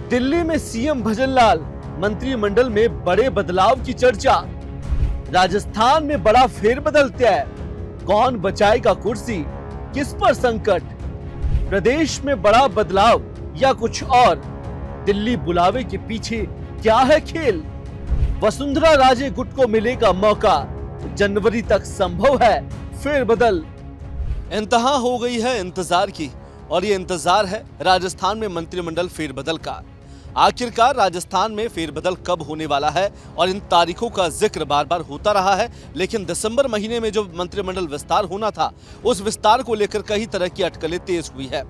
दिल्ली में सीएम भजनलाल, मंत्रिमंडल में बड़े बदलाव की चर्चा। राजस्थान में बड़ा फेरबदल तय, कौन बचाएगा कुर्सी, किस पर संकट। प्रदेश में बड़ा बदलाव या कुछ और, दिल्ली बुलावे के पीछे क्या है खेल। वसुंधरा राजे गुट को मिलेगा मौका, जनवरी तक संभव है फेरबदल। इंतहा हो गई है इंतजार की, और ये इंतजार है राजस्थान में मंत्रिमंडल फेरबदल का। आखिरकार राजस्थान में फेरबदल कब होने वाला है, और इन तारीखों का जिक्र बार बार होता रहा है, लेकिन दिसंबर महीने में जो मंत्रिमंडल विस्तार होना था, उस विस्तार को लेकर कई तरह की अटकलें तेज हुई है।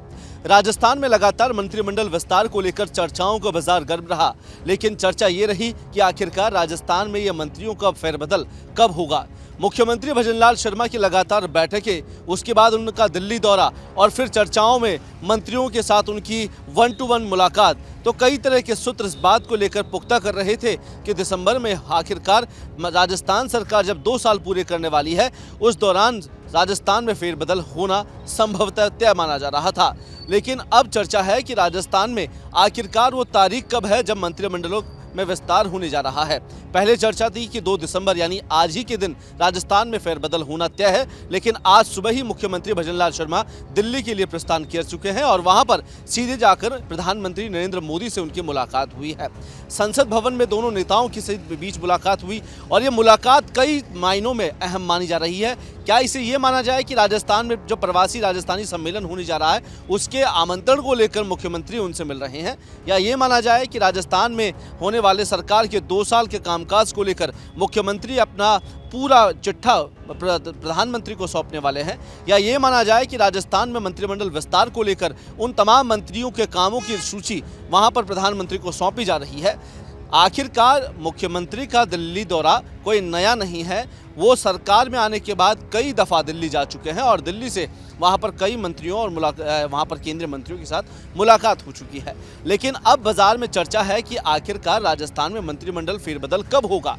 राजस्थान में लगातार मंत्रिमंडल विस्तार को लेकर चर्चाओं का बाजार गर्म रहा, लेकिन चर्चा ये रही कि आखिरकार राजस्थान में ये मंत्रियों का फेरबदल कब होगा। मुख्यमंत्री भजनलाल शर्मा की लगातार बैठकें, उसके बाद उनका दिल्ली दौरा, और फिर चर्चाओं में मंत्रियों के साथ उनकी 1-to-1 मुलाकात, तो कई तरह के सूत्र इस बात को लेकर पुख्ता कर रहे थे कि दिसंबर में आखिरकार राजस्थान सरकार जब 2 साल पूरे करने वाली है, उस दौरान राजस्थान में फेरबदल होना संभवतः तय माना जा रहा था। लेकिन अब चर्चा है कि राजस्थान में आखिरकार वो तारीख कब है जब मंत्रिमंडलों में विस्तार होने जा रहा है। पहले चर्चा थी कि 2 दिसंबर यानी आज ही के दिन राजस्थान में फेरबदल होना तय है, लेकिन आज सुबह ही मुख्यमंत्री भजनलाल शर्मा दिल्ली के लिए प्रस्थान कर चुके हैं और वहां पर सीधे जाकर प्रधानमंत्री नरेंद्र मोदी से उनकी मुलाकात हुई है। संसद भवन में दोनों नेताओं के बीच मुलाकात हुई, और ये मुलाकात कई मायनों में अहम मानी जा रही है। क्या इसे ये माना जाए कि राजस्थान में जो प्रवासी राजस्थानी सम्मेलन होने जा रहा है, उसके आमंत्रण को लेकर मुख्यमंत्री उनसे मिल रहे हैं, या ये माना जाए कि राजस्थान में होने वाले सरकार के 2 साल के कामकाज को लेकर मुख्यमंत्री अपना पूरा चिट्ठा प्रधानमंत्री को सौंपने वाले हैं, या ये माना जाए कि राजस्थान में मंत्रिमंडल विस्तार को लेकर उन तमाम मंत्रियों के कामों की सूची वहां पर प्रधानमंत्री को सौंपी जा रही है। आखिरकार मुख्यमंत्री का दिल्ली दौरा कोई नया नहीं है, वो सरकार में आने के बाद कई दफ़ा दिल्ली जा चुके हैं और दिल्ली से वहाँ पर कई मंत्रियों और वहाँ पर केंद्रीय मंत्रियों के साथ मुलाकात हो चुकी है। लेकिन अब बाजार में चर्चा है कि आखिरकार राजस्थान में मंत्रिमंडल फेरबदल कब होगा,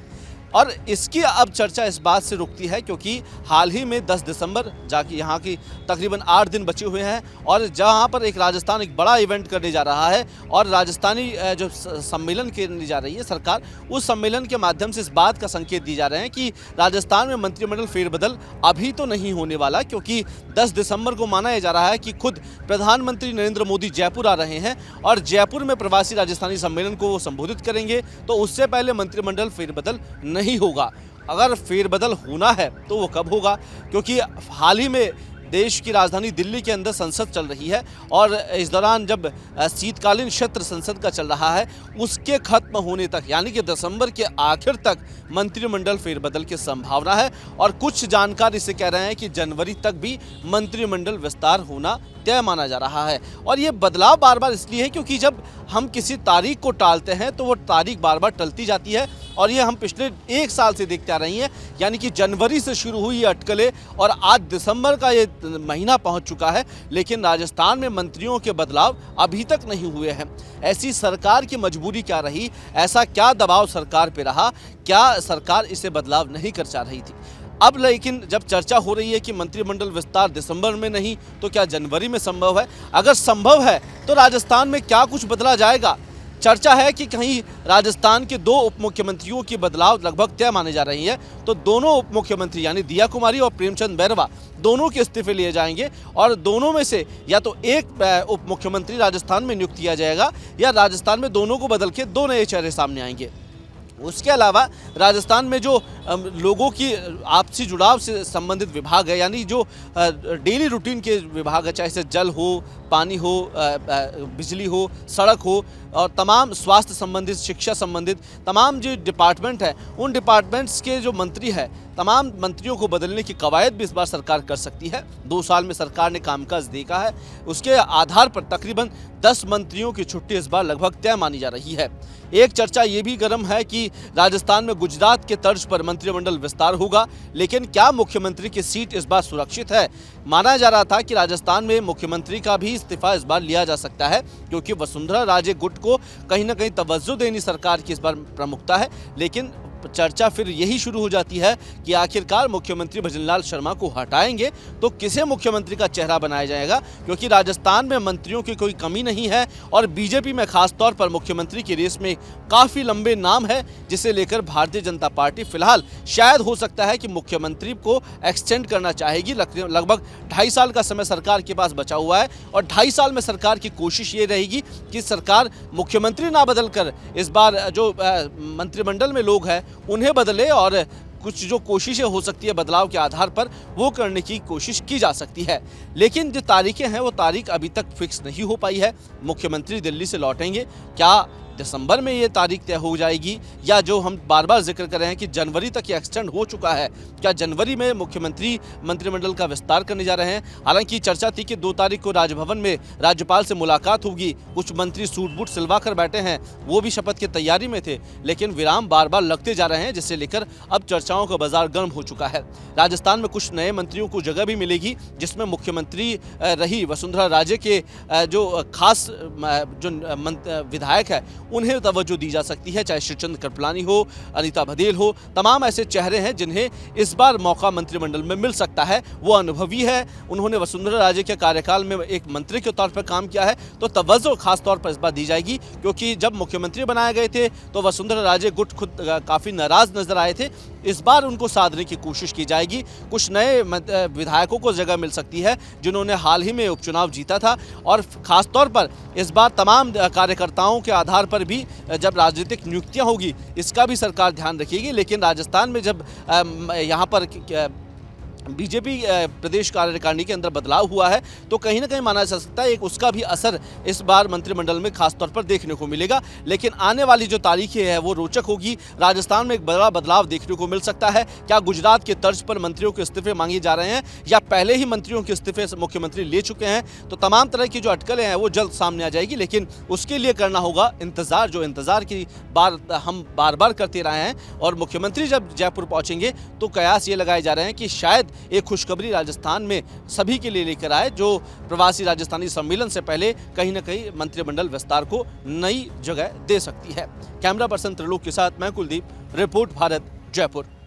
और इसकी अब चर्चा इस बात से रुकती है क्योंकि हाल ही में 10 दिसंबर जाके यहाँ की तकरीबन 8 दिन बचे हुए हैं, और जहाँ पर राजस्थान एक बड़ा इवेंट करने जा रहा है, और राजस्थानी जो सम्मेलन करने जा रही है सरकार, उस सम्मेलन के माध्यम से इस बात का संकेत दिए जा रहे हैं कि राजस्थान में मंत्रिमंडल फेरबदल अभी तो नहीं होने वाला, क्योंकि 10 दिसंबर को माना जा रहा है कि खुद प्रधानमंत्री नरेंद्र मोदी जयपुर आ रहे हैं, और जयपुर में प्रवासी राजस्थानी सम्मेलन को वो संबोधित करेंगे, तो उससे पहले मंत्रिमंडल फेरबदल नहीं होगा। अगर फेरबदल होना है तो वो कब होगा, क्योंकि हाल ही में देश की राजधानी दिल्ली के अंदर संसद चल रही है, और इस दौरान जब शीतकालीन सत्र संसद का चल रहा है, उसके खत्म होने तक यानी कि दिसंबर के आखिर तक मंत्रिमंडल फेरबदल की संभावना है, और कुछ जानकार इसे कह रहे हैं कि जनवरी तक भी मंत्रिमंडल विस्तार होना तय माना जा रहा है। और ये बदलाव बार बार इसलिए है क्योंकि जब हम किसी तारीख को टालते हैं तो वो तारीख बार बार टलती जाती है, और ये हम पिछले 1 साल से देखते आ रही हैं, यानी कि जनवरी से शुरू हुई ये अटकलें, और आज दिसंबर का ये महीना पहुंच चुका है, लेकिन राजस्थान में मंत्रियों के बदलाव अभी तक नहीं हुए हैं। ऐसी सरकार की मजबूरी क्या रही, ऐसा क्या दबाव सरकार पे रहा, क्या सरकार इसे बदलाव नहीं कर चाह रही थी। अब लेकिन जब चर्चा हो रही है कि मंत्रिमंडल विस्तार दिसंबर में नहीं तो क्या जनवरी में संभव है, अगर संभव है तो राजस्थान में क्या कुछ बदला जाएगा। चर्चा है कि कहीं राजस्थान के 2 उप मुख्यमंत्रियों की बदलाव लगभग तय माने जा रही है, तो दोनों उप मुख्यमंत्री यानी दिया कुमारी और प्रेमचंद बैरवा दोनों के इस्तीफे लिए जाएंगे, और दोनों में से या तो एक उप मुख्यमंत्री राजस्थान में नियुक्त किया जाएगा, या राजस्थान में दोनों को बदल के 2 नए चेहरे सामने आएंगे। उसके अलावा राजस्थान में जो लोगों की आपसी जुड़ाव से संबंधित विभाग है, यानी जो डेली रूटीन के विभाग है, चाहे से जल हो, पानी हो, बिजली हो, सड़क हो, और तमाम स्वास्थ्य संबंधित, शिक्षा संबंधित तमाम जो डिपार्टमेंट है, उन डिपार्टमेंट्स के जो मंत्री है, तमाम मंत्रियों को बदलने की कवायद भी इस बार सरकार कर सकती है। 2 साल में सरकार ने कामकाज देखा है, उसके आधार पर तकरीबन 10 मंत्रियों की छुट्टी इस बार लगभग तय मानी जा रही है। एक चर्चा ये भी गर्म है कि राजस्थान में गुजरात के तर्ज पर मंत्रिमंडल विस्तार होगा, लेकिन क्या मुख्यमंत्री की सीट इस बार सुरक्षित है। माना जा रहा था कि राजस्थान में मुख्यमंत्री का भी इस्तीफा इस बार लिया जा सकता है, क्योंकि वसुंधरा राजे गुट को कहीं ना कहीं तवज्जो देनी सरकार की इस बार प्रमुखता है, लेकिन चर्चा फिर यही शुरू हो जाती है कि आखिरकार मुख्यमंत्री भजनलाल शर्मा को हटाएंगे तो किसे मुख्यमंत्री का चेहरा बनाया जाएगा, क्योंकि राजस्थान में मंत्रियों की कोई कमी नहीं है और बीजेपी में खास तौर पर मुख्यमंत्री की रेस में काफी लंबे नाम है, जिसे लेकर भारतीय जनता पार्टी फिलहाल शायद हो सकता है कि मुख्यमंत्री को एक्सटेंड करना चाहेगी। लगभग 2.5 साल का समय सरकार के पास बचा हुआ है और 2.5 साल में सरकार की कोशिश ये रहेगी कि सरकार मुख्यमंत्री ना बदल कर इस बार जो मंत्रिमंडल में लोग हैं उन्हें बदले और कुछ जो कोशिशें हो सकती है बदलाव के आधार पर वो करने की कोशिश की जा सकती है। लेकिन जो तारीखें हैं वो तारीख अभी तक फिक्स नहीं हो पाई है। मुख्यमंत्री दिल्ली से लौटेंगे, क्या दिसंबर में ये तारीख तय हो जाएगी या जो हम बार बार जिक्र कर रहे हैं कि जनवरी तक ये एक्सटेंड हो चुका है, क्या जनवरी में मुख्यमंत्री मंत्रिमंडल का विस्तार करने जा रहे हैं। हालांकि चर्चा थी कि 2 तारीख को राजभवन में राज्यपाल से मुलाकात होगी, कुछ मंत्री सूट बूट सिलवा कर बैठे हैं, वो भी शपथ की तैयारी में थे, लेकिन विराम बार बार लगते जा रहे हैं, जिससे लेकर अब चर्चाओं का बाजार गर्म हो चुका है। राजस्थान में कुछ नए मंत्रियों को जगह भी मिलेगी, जिसमें मुख्यमंत्री रही वसुंधरा राजे के जो खास जो विधायक है उन्हें तवज्जो दी जा सकती है, चाहे श्रीचंद कृपलानी हो, अनीता बघेल हो, तमाम ऐसे चेहरे हैं जिन्हें इस बार मौका मंत्रिमंडल में मिल सकता है। वो अनुभवी है, उन्होंने वसुंधरा राजे के कार्यकाल में एक मंत्री के तौर पर काम किया है, तो तवज्जो खास तौर पर इस बार दी जाएगी, क्योंकि जब मुख्यमंत्री बनाए गए थे तो वसुंधरा राजे गुट खुद काफ़ी नाराज नजर आए थे। इस बार उनको साधने की कोशिश की जाएगी। कुछ नए विधायकों को जगह मिल सकती है जिन्होंने हाल ही में उपचुनाव जीता था, और खास तौर पर इस बार तमाम कार्यकर्ताओं के आधार पर भी जब राजनीतिक नियुक्तियां होगी इसका भी सरकार ध्यान रखेगी। लेकिन राजस्थान में जब यहाँ पर बीजेपी प्रदेश कार्यकारिणी के अंदर बदलाव हुआ है तो कहीं ना कहीं माना जा सकता है एक उसका भी असर इस बार मंत्रिमंडल में खास तौर पर देखने को मिलेगा। लेकिन आने वाली जो तारीखें हैं वो रोचक होगी। राजस्थान में एक बड़ा बदलाव देखने को मिल सकता है। क्या गुजरात के तर्ज पर मंत्रियों के इस्तीफे मांगे जा रहे हैं या पहले ही मंत्रियों के इस्तीफे मुख्यमंत्री ले चुके हैं, तो तमाम तरह की जो अटकलें हैं वो जल्द सामने आ जाएगी। लेकिन उसके लिए करना होगा इंतजार, जो इंतजार की हम बार बार करते रहे हैं। और मुख्यमंत्री जब जयपुर पहुंचेंगे तो कयास ये लगाए जा रहे हैं कि शायद एक खुशखबरी राजस्थान में सभी के लिए लेकर आए, जो प्रवासी राजस्थानी सम्मेलन से पहले कहीं ना कहीं मंत्रिमंडल विस्तार को नई जगह दे सकती है। कैमरा पर्सन त्रिलोक के साथ मैं कुलदीप, रिपोर्ट भारत, जयपुर।